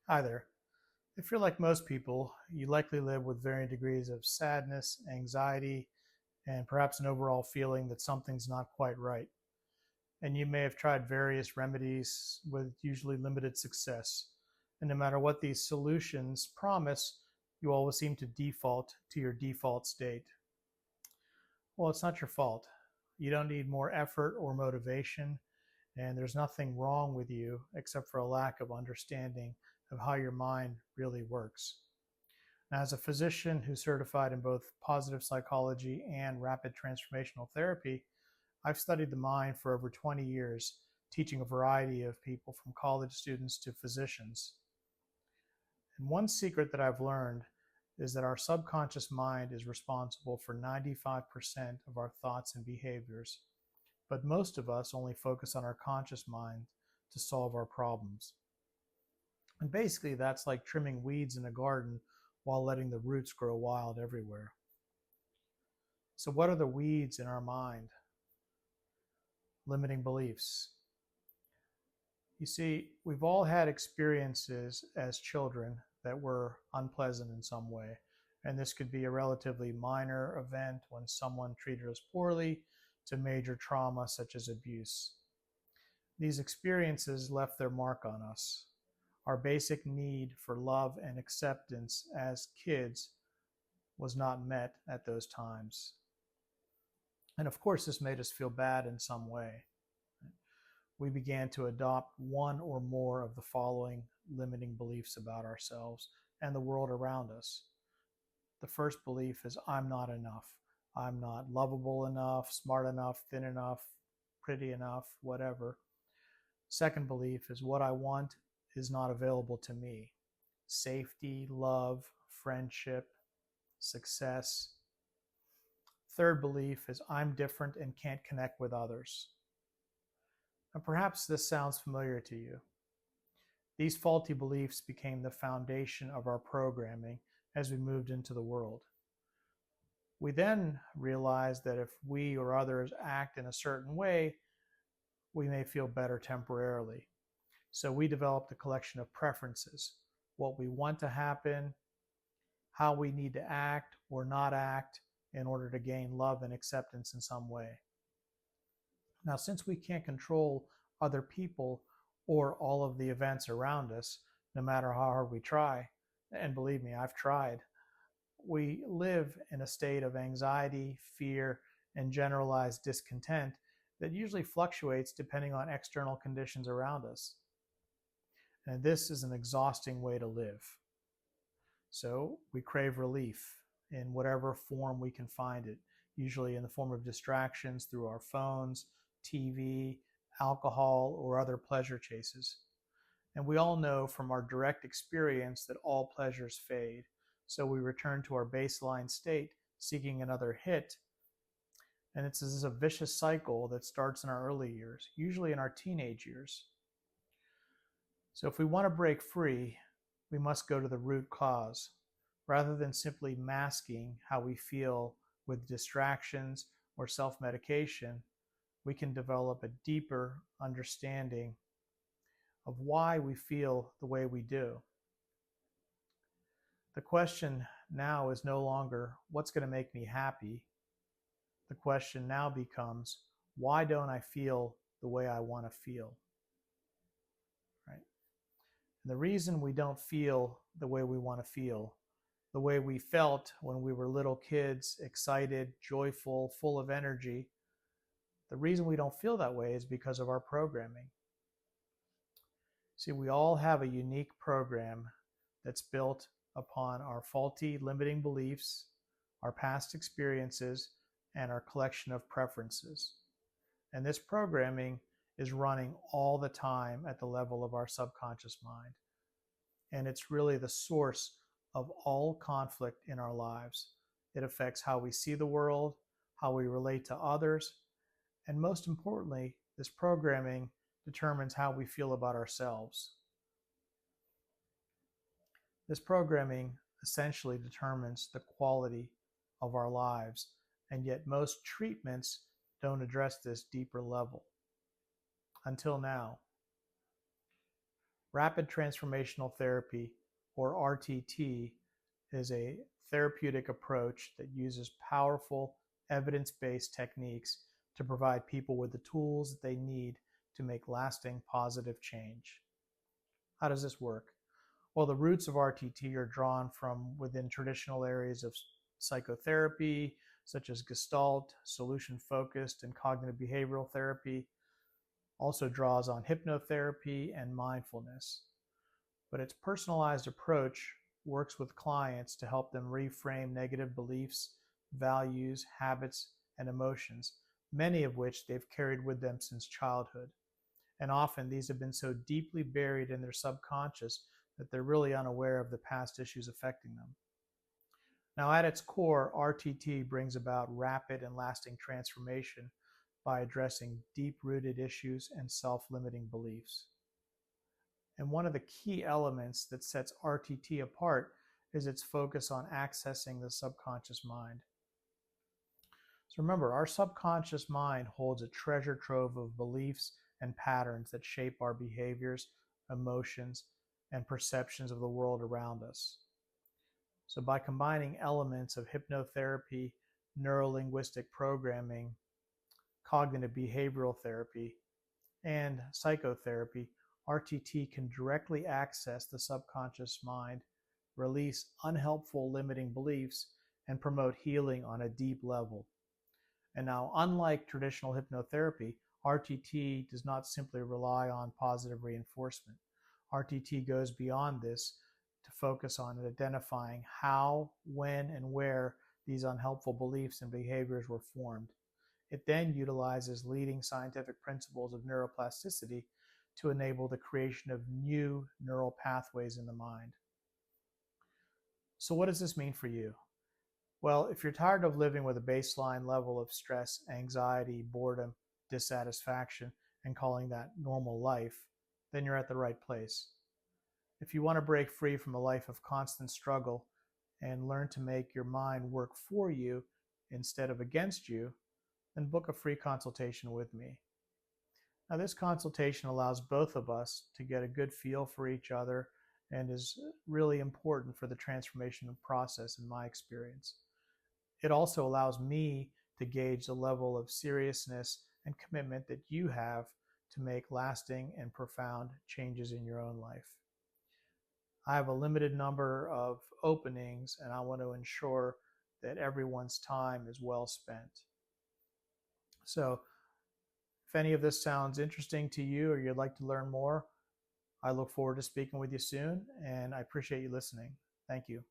Hi there. If you're like most people, you likely live with varying degrees of sadness, anxiety, and perhaps an overall feeling that something's not quite right. And you may have tried various remedies with usually limited success. And no matter what these solutions promise, you always seem to default to your default state. Well, it's not your fault. You don't need more effort or motivation, and there's nothing wrong with you except for a lack of understanding of how your mind really works. Now, as a physician who's certified in both positive psychology and rapid transformational therapy, I've studied the mind for over 20 years, teaching a variety of people from college students to physicians. And one secret that I've learned is that our subconscious mind is responsible for 95% of our thoughts and behaviors, but most of us only focus on our conscious mind to solve our problems. And basically, that's like trimming weeds in a garden while letting the roots grow wild everywhere. So, what are the weeds in our mind? Limiting beliefs. You see, we've all had experiences as children that were unpleasant in some way. And this could be a relatively minor event when someone treated us poorly to major trauma such as abuse. These experiences left their mark on us. Our basic need for love and acceptance as kids was not met at those times. And of course, this made us feel bad in some way. We began to adopt one or more of the following limiting beliefs about ourselves and the world around us. The first belief is I'm not enough. I'm not lovable enough, smart enough, thin enough, pretty enough, whatever. Second belief is what I want is not available to me. Safety, love, friendship, success. Third belief is I'm different and can't connect with others. And perhaps this sounds familiar to you. These faulty beliefs became the foundation of our programming as we moved into the world. We then realized that if we or others act in a certain way, we may feel better temporarily. So we developed a collection of preferences, what we want to happen, how we need to act or not act in order to gain love and acceptance in some way. Now, since we can't control other people or all of the events around us, no matter how hard we try, and believe me, I've tried, we live in a state of anxiety, fear, and generalized discontent that usually fluctuates depending on external conditions around us. And this is an exhausting way to live. So we crave relief in whatever form we can find it, usually in the form of distractions through our phones, TV, alcohol, or other pleasure chases. And we all know from our direct experience that all pleasures fade. So we return to our baseline state, seeking another hit. And it's a vicious cycle that starts in our early years, usually in our teenage years. So if we want to break free, we must go to the root cause, rather than simply masking how we feel with distractions or self-medication. We can develop a deeper understanding of why we feel the way we do. The question now is no longer, what's going to make me happy? The question now becomes, why don't I feel the way I want to feel? Right? And the reason we don't feel the way we want to feel, the way we felt when we were little kids, excited, joyful, full of energy, the reason we don't feel that way is because of our programming. See, we all have a unique program that's built upon our faulty limiting beliefs, our past experiences, and our collection of preferences. And this programming is running all the time at the level of our subconscious mind. And it's really the source of all conflict in our lives. It affects how we see the world, how we relate to others, and most importantly, this programming determines how we feel about ourselves. This programming essentially determines the quality of our lives, and yet most treatments don't address this deeper level. Until now. Rapid transformational therapy, or RTT, is a therapeutic approach that uses powerful, evidence based techniques to provide people with the tools that they need to make lasting positive change. How does this work? Well, the roots of RTT are drawn from within traditional areas of psychotherapy, such as Gestalt, solution focused, and cognitive behavioral therapy, also draws on hypnotherapy and mindfulness. But its personalized approach works with clients to help them reframe negative beliefs, values, habits, and emotions, many of which they've carried with them since childhood. And often these have been so deeply buried in their subconscious that they're really unaware of the past issues affecting them. Now, at its core, RTT brings about rapid and lasting transformation by addressing deep rooted issues and self limiting beliefs. And one of the key elements that sets RTT apart is its focus on accessing the subconscious mind. So remember, our subconscious mind holds a treasure trove of beliefs and patterns that shape our behaviors, emotions, and perceptions of the world around us. So by combining elements of hypnotherapy, neurolinguistic programming, cognitive behavioral therapy, and psychotherapy, RTT can directly access the subconscious mind, release unhelpful limiting beliefs, and promote healing on a deep level. And now, unlike traditional hypnotherapy, RTT does not simply rely on positive reinforcement. RTT goes beyond this to focus on identifying how, when, and where these unhelpful beliefs and behaviors were formed. It then utilizes leading scientific principles of neuroplasticity to enable the creation of new neural pathways in the mind. So, what does this mean for you? Well, if you're tired of living with a baseline level of stress, anxiety, boredom, dissatisfaction, and calling that normal life, then you're at the right place. If you want to break free from a life of constant struggle and learn to make your mind work for you instead of against you, then book a free consultation with me. Now, this consultation allows both of us to get a good feel for each other and is really important for the transformation process in my experience. It also allows me to gauge the level of seriousness and commitment that you have to make lasting and profound changes in your own life. I have a limited number of openings, and I want to ensure that everyone's time is well spent. So, if any of this sounds interesting to you or you'd like to learn more, I look forward to speaking with you soon, and I appreciate you listening. Thank you.